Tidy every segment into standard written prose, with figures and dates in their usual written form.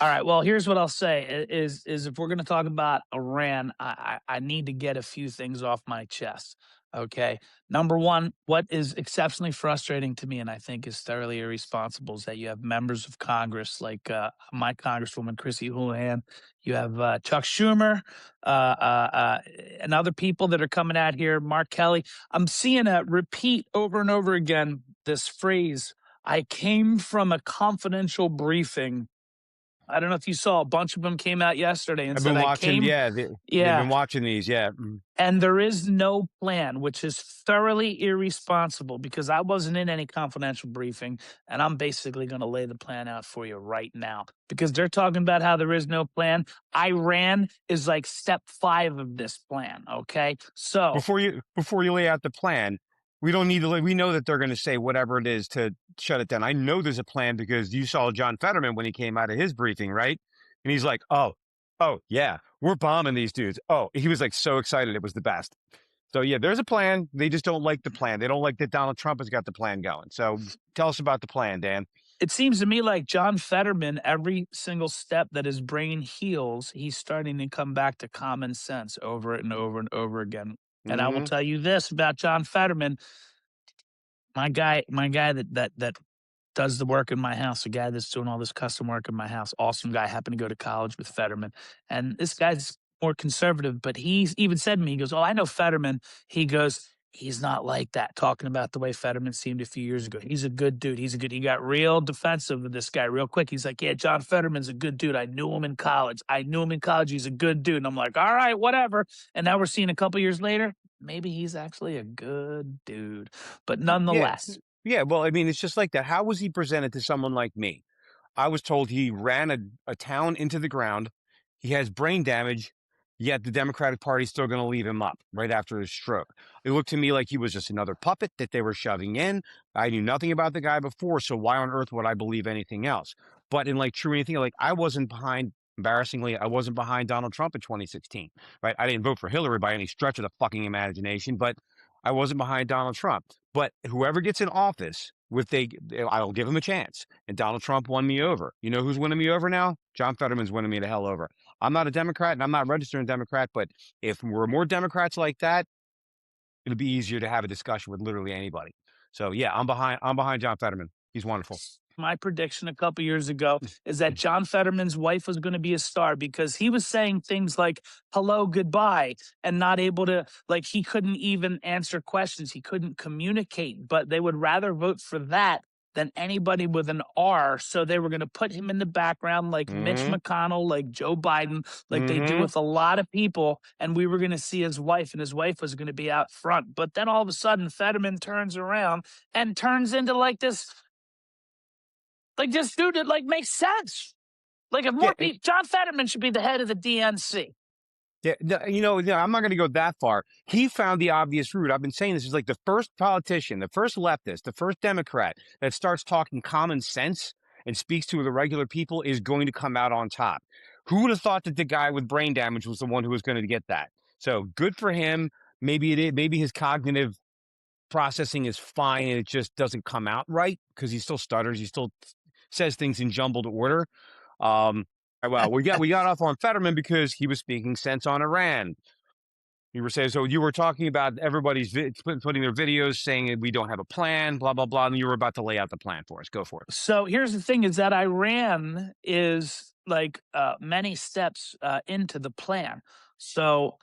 All right. Well, here's what I'll say is if we're going to talk about Iran, I need to get a few things off my chest. Okay. Number one, what is exceptionally frustrating to me, and I think is thoroughly irresponsible, is that you have members of Congress like my Congresswoman Chrissy Houlihan, you have Chuck Schumer, and other people that are coming out here. Mark Kelly. I'm seeing a repeat over and over again this phrase. I came from a confidential briefing. I don't know if you saw, a bunch of them came out yesterday and I've said, been I watching. came, Yeah, they've yeah, been watching these. Yeah. and there is no plan, which is thoroughly irresponsible because I wasn't in any confidential briefing, and I'm basically going to lay the plan out for you right now because they're talking about how there is no plan. Iran is like step 5 of this plan, okay? So Before you lay out the plan, we don't need to. We know that they're going to say whatever it is to shut it down. I know there's a plan because you saw John Fetterman when he came out of his briefing, right? And he's like, "Oh yeah, we're bombing these dudes." Oh, he was like so excited, it was the best. So yeah, there's a plan. They just don't like the plan. They don't like that Donald Trump has got the plan going. So tell us about the plan, Dan. it seems to me like John Fetterman, every single step that his brain heals, he's starting to come back to common sense over and over and over again. And I will Mm-hmm. tell you this about John Fetterman, my guy that does the work in my house, the guy that's doing all this custom work in my house, awesome guy, happened to go to college with Fetterman. And this guy's more conservative, but he's even said to me, he goes, "Oh, I know Fetterman." He goes, "He's not like that," talking about the way Fetterman seemed a few years ago. He's a good dude. He got real defensive of this guy real quick. He's like, "Yeah, John Fetterman's a good dude. I knew him in college. I knew him in college. He's a good dude." And I'm like, all right, whatever. And now we're seeing a couple years later, maybe he's actually a good dude. But Yeah, nonetheless, yeah. Well, I mean, it's just like that. How was he presented to someone like me? I was told he ran a town into the ground. He has brain damage, yet the Democratic Party's still going to leave him up right after his stroke. It looked to me like he was just another puppet that they were shoving in. I knew nothing about the guy before, so why on earth would I believe anything else? But in like true anything, like I wasn't behind. Embarrassingly, I wasn't behind Donald Trump in 2016, right? I didn't vote for Hillary by any stretch of the fucking imagination, but I wasn't behind Donald Trump. But whoever gets in office, I'll give him a chance. And Donald Trump won me over. You know who's winning me over now? John Fetterman's winning me the hell over. I'm not a Democrat and I'm not registered a Democrat, but if we're more Democrats like that, it'll be easier to have a discussion with literally anybody. So yeah, I'm behind John Fetterman. He's wonderful. my prediction a couple years ago is that John Fetterman's wife was going to be a star because he was saying things like hello, goodbye, and not able to, like, he couldn't even answer questions. He couldn't communicate, but they would rather vote for that than anybody with an R. So they were going to put him in the background like Mitch Mm-hmm. McConnell, like Joe Biden, like they do Mm-hmm. with a lot of people. And we were going to see his wife, and his wife was going to be out front. But then all of a sudden, Fetterman turns around and turns into like this dude, it like makes sense. Like if Yeah. more people, John Fetterman should be the head of the DNC. Yeah, no, I'm not going to go that far. He found the obvious route. I've been saying this is like the first politician, the first leftist, the first Democrat that starts talking common sense and speaks to the regular people is going to come out on top. Who would have thought that the guy with brain damage was the one who was going to get that? So good for him. Maybe it is. Maybe his cognitive processing is fine and it just doesn't come out right because he still stutters. He still says things in jumbled order. Well, we got off on Fetterman because he was speaking sense on Iran. You were saying, so you were talking about everybody's putting their videos saying that we don't have a plan, blah, blah, blah. And you were about to lay out the plan for us. Go for it. So here's the thing: is that Iran is like many steps into the plan. So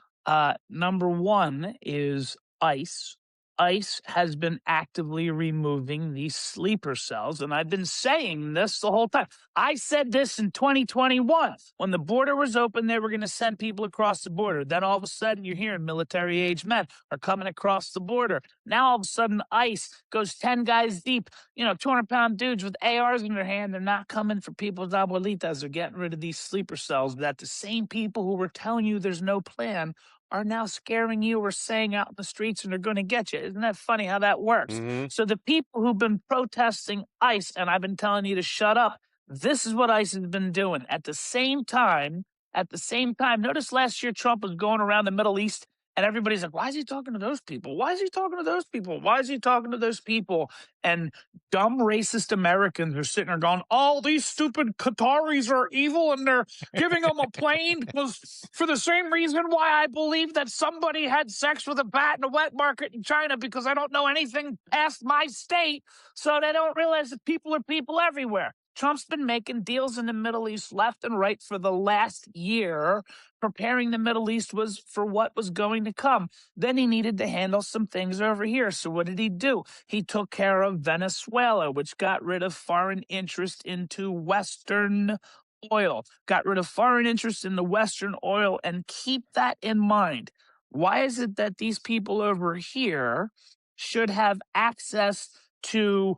number one is ICE. ICE has been actively removing these sleeper cells. And I've been saying this the whole time. I said this in 2021. When the border was open, they were going to send people across the border. Then all of a sudden, you're hearing military age men are coming across the border. Now all of a sudden, ICE goes 10 guys deep, 200-pound dudes with ARs in their hand. They're not coming for people's abuelitas. They're getting rid of these sleeper cells that the same people who were telling you there's no plan are now scaring you or saying out in the streets and they're going to get you. Isn't that funny how that works? Mm-hmm. So the people who've been protesting ICE, and I've been telling you to shut up, this is what ICE has been doing. At the same time, notice last year Trump was going around the Middle East And everybody's like, why is he talking to those people? Why is he talking to those people? Why is he talking to those people? And dumb racist Americans are sitting there going, oh, these stupid Qataris are evil and they're giving them a plane because for the same reason why I believe that somebody had sex with a bat in a wet market in China because I don't know anything past my state. So they don't realize that people are people everywhere. Trump's been making deals in the Middle East left and right for the last year, preparing the Middle East was for what was going to come. Then he needed to handle some things over here. So what did he do? He took care of Venezuela, which got rid of foreign interest into Western oil, got rid of foreign interest in the Western oil. And keep that in mind. Why is it that these people over here should have access to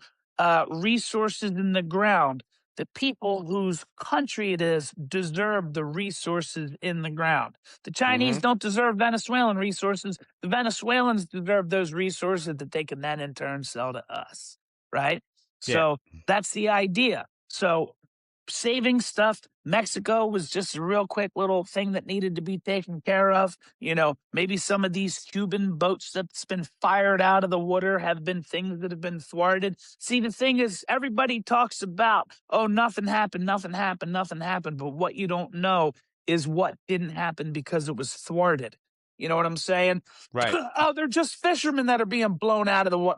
resources in the ground? The people whose country it is deserve the resources in the ground. The Chinese Mm-hmm. don't deserve Venezuelan resources. The Venezuelans deserve those resources that they can then in turn sell to us. Right. Yeah. So that's the idea. So saving stuff. Mexico was just a real quick little thing that needed to be taken care of. Maybe some of these Cuban boats that's been fired out of the water have been things that have been thwarted. See, the thing is, everybody talks about, oh, nothing happened, nothing happened, nothing happened. But what you don't know is what didn't happen because it was thwarted. You know what I'm saying? Right. Oh, they're just fishermen that are being blown out of the water.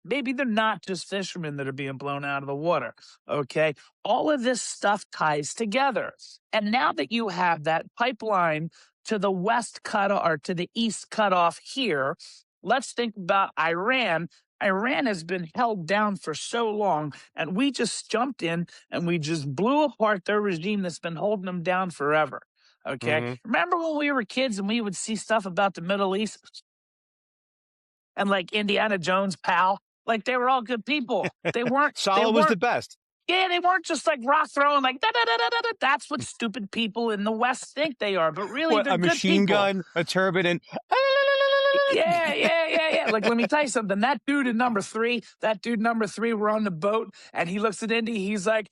Maybe they're not just fishermen that are being blown out of the water. Okay. All of this stuff ties together. And now that you have that pipeline to the west cut or to the east cut off here, let's think about Iran. Iran has been held down for so long, and we just jumped in and we just blew apart their regime that's been holding them down forever. Okay. Mm-hmm. Remember when we were kids and we would see stuff about the Middle East? And like Indiana Jones, pal. Like they were all good people. They Sala was the weren't, best. yeah, they weren't just like rock throwing like da da da da da. That's what stupid people in the West think they are, but really What, they're a good machine people. gun, a turban, and Yeah, yeah, yeah, yeah. Like, let me tell you something. That dude number three, we're on the boat, and he looks at Indy. He's like,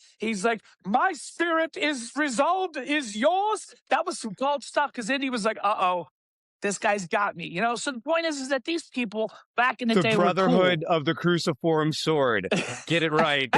my spirit is resolved, is yours. That was some cold stuff because Indy was like, uh-oh, this guy's got me. So the point is that these people back in the the day were cool. Brotherhood of the Cruciform Sword. Get it right.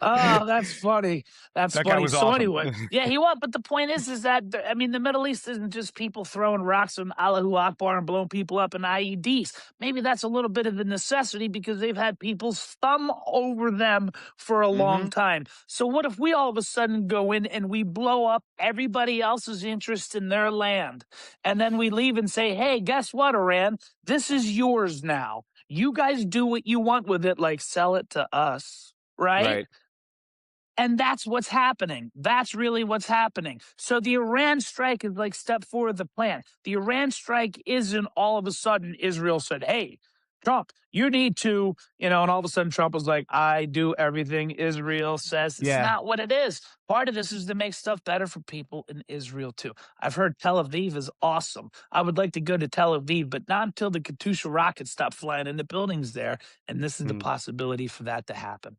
Oh, that's funny. That's That guy funny. was So awesome. anyway, yeah, he was. But the point is that I mean, the Middle East isn't just people throwing rocks on Allahu Akbar and blowing people up in IEDs. Maybe that's a little bit of the necessity because they've had people's thumb over them for a long Mm-hmm. time. So what if we all of a sudden go in and we blow up everybody else's interest in their land, and then we leave and say, "Hey, guess what, Iran? This is yours now. You guys do what you want with it, like sell it to us." Right? Right. And that's what's happening. That's really what's happening. So the Iran strike is like step four of the plan. The Iran strike isn't all of a sudden Israel said, hey, Trump, you need to, and all of a sudden Trump was like, I do everything Israel says. It's Yeah. not what it is. Part of this is to make stuff better for people in Israel too. I've heard Tel Aviv is awesome. I would like to go to Tel Aviv, but not until the Katusha rockets stop flying in the buildings there. And this is the Mm. possibility for that to happen.